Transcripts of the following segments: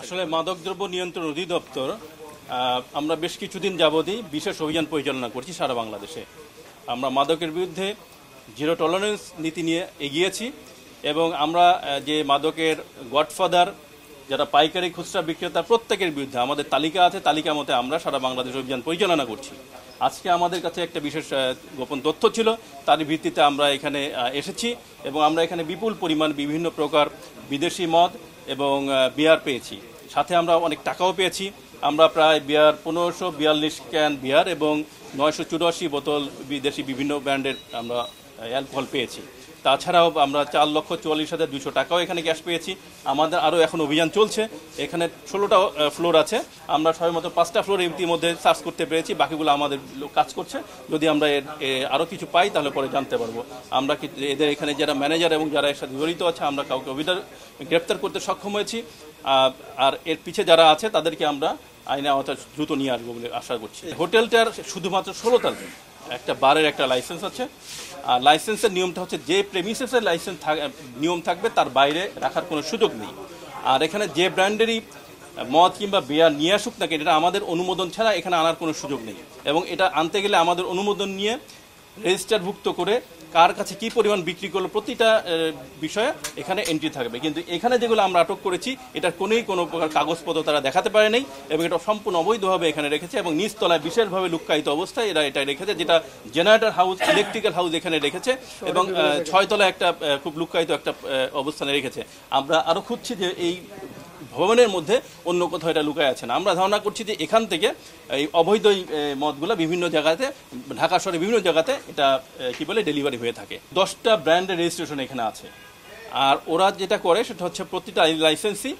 আসলে মাদকদ্রব্য নিয়ন্ত্রণ অধিদপ্তর আমরা বেশ কিছুদিন যাবতই বিশেষ অভিযান পরিচালনা করছি সারা বাংলাদেশে। আমরা মাদকের বিরুদ্ধে জিরো টলারেন্স নীতি নিয়ে এগিয়েছি এবং আমরা যে মাদকের গডফাদার যারা পাইকারি খুচরা বিক্রেতা প্রত্যেকের বিরুদ্ধে আমাদের তালিকা আছে, তালিকা মতে আমরা সারা বাংলাদেশ অভিযান পরিচালনা করছি। আজকে আমাদের কাছে একটা বিশেষ গোপন তথ্য ছিল, তার ভিত্তিতে আমরা এখানে এসেছি এবং আমরা এখানে বিপুল পরিমাণ বিভিন্ন প্রকার বিদেশি মদ এবং বিয়ার পেয়েছি, সাথে আমরা অনেক টাকাও পেয়েছি। আমরা প্রায় বিয়ার 1542 ক্যান বিয়ার এবং 984 বোতল বিদেশি বিভিন্ন ব্র্যান্ডের আমরা অ্যালকোহল পেয়েছি। তাছাড়াও আমরা 4,44,200 টাকাও এখানে ক্যাশ পেয়েছি। আমাদের আরও এখন অভিযান চলছে, এখানে 16টা ফ্লোর আছে, আমরা সবেমাত্র 5টা ফ্লোর ইতিমধ্যে সার্চ করতে পেরেছি, বাকিগুলো আমাদের কাজ করছে। যদি আমরা আরও কিছু পাই তাহলে পরে জানতে পারবো। আমরা এদের এখানে যারা ম্যানেজার এবং যারা এর সাথে জড়িত আছে আমরা কাউকে গ্রেপ্তার করতে সক্ষম হয়েছি, আর এর পিছে যারা আছে তাদেরকে আমরা আইনে আওতায় দ্রুত নিয়ে আসবো বলে আশা করছি। হোটেলটার শুধুমাত্র 16তলায় একটা বারের একটা লাইসেন্স আছে, আর লাইসেন্সের নিয়মটা হচ্ছে যে প্রেমিসেসের লাইসেন্স নিয়ম থাকবে তার বাইরে রাখার কোনো সুযোগ নেই। আর এখানে যে ব্র্যান্ডেরই মদ কিংবা বিয়ার নিয়ে আসুক না কেন, এটা আমাদের অনুমোদন ছাড়া এখানে আনার কোনো সুযোগ নেই এবং এটা আনতে গেলে আমাদের অনুমোদন নিয়ে রেজিস্টারভুক্ত করে কার কাছে কি পরিমাণ বিক্রি করলো প্রতিটা বিষয়ে এখানে এন্ট্রি থাকবে। কিন্তু এখানে যেগুলো আমরা আটক করেছি এটার কোনো প্রকার কাগজপত্র তারা দেখাতে পারে নাই এবং এটা সম্পূর্ণ অবৈধভাবে এখানে রেখেছে এবং নিচতলায় বিশেষভাবে লুক্কায়িত অবস্থায় এরা এটা রেখেছে, যেটা জেনারেটর হাউস, ইলেকট্রিক্যাল হাউস এখানে রেখেছে এবং 6 তলায় একটা খুব লুক্কায়িত একটা অবস্থানে রেখেছে। আমরা আরও খুঁজছি যে এই ভবনের মধ্যে অন্য কোথাও এটা লুকায় আছে না। আমরা ধারণা করছি যে এখান থেকে এই অবৈধ মদগুলো বিভিন্ন জায়গাতে, ঢাকা শহরে বিভিন্ন জায়গাতে এটা ডেলিভারি হয়ে থাকে। 10টা ব্র্যান্ডের রেজিস্ট্রেশন এখানে আছে, আর ওরা যেটা করে সেটা হচ্ছে প্রতিটা লাইসেন্সই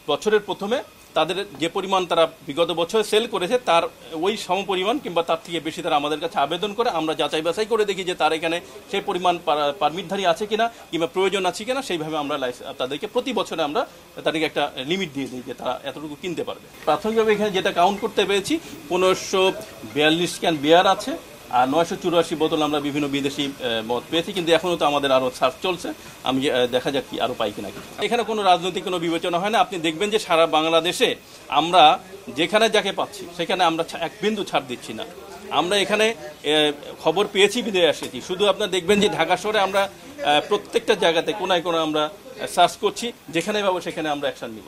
বছরের প্রথমে তাদের যে পরিমাণ তারা বিগত বছরে সেল করেছে তার ওই সমপরিমাণ কিংবা তার থেকে বেশি তারা আমাদের কাছে আবেদন করে। আমরা যাচাই বাছাই করে দেখি যে তার এখানে সেই পরিমাণ পারমিটধারী আছে কিনা কিংবা প্রয়োজন আছে কিনা, সেইভাবে আমরা তাদেরকে প্রতি বছরে আমরা তাদেরকে একটা লিমিট দিয়ে দিই যে তারা এতটুকু কিনতে পারবে। প্রাথমিকভাবে এখানে যেটা কাউন্ট করতে পেরেছি 1542 ক্যান বিয়ার আছে আর 984 বোতল আমরা বিভিন্ন বিদেশি মদ পেয়েছি, কিন্তু এখনও তো আমাদের আরও সার্চ চলছে, আমি দেখা যাক কি আরও পাই কিনা। এখানে কোনো রাজনৈতিক কোনো বিবেচনা হয় না। আপনি দেখবেন যে সারা বাংলাদেশে আমরা যেখানে যাকে পাচ্ছি সেখানে আমরা এক বিন্দু ছাড় দিচ্ছি না। আমরা এখানে খবর পেয়েছি বিদেশে এসেছি, শুধু আপনার দেখবেন যে ঢাকা শহরে আমরা প্রত্যেকটা জায়গাতে কোনায় আমরা সার্চ করছি, যেখানে পাবো সেখানে আমরা অ্যাকশন নিব।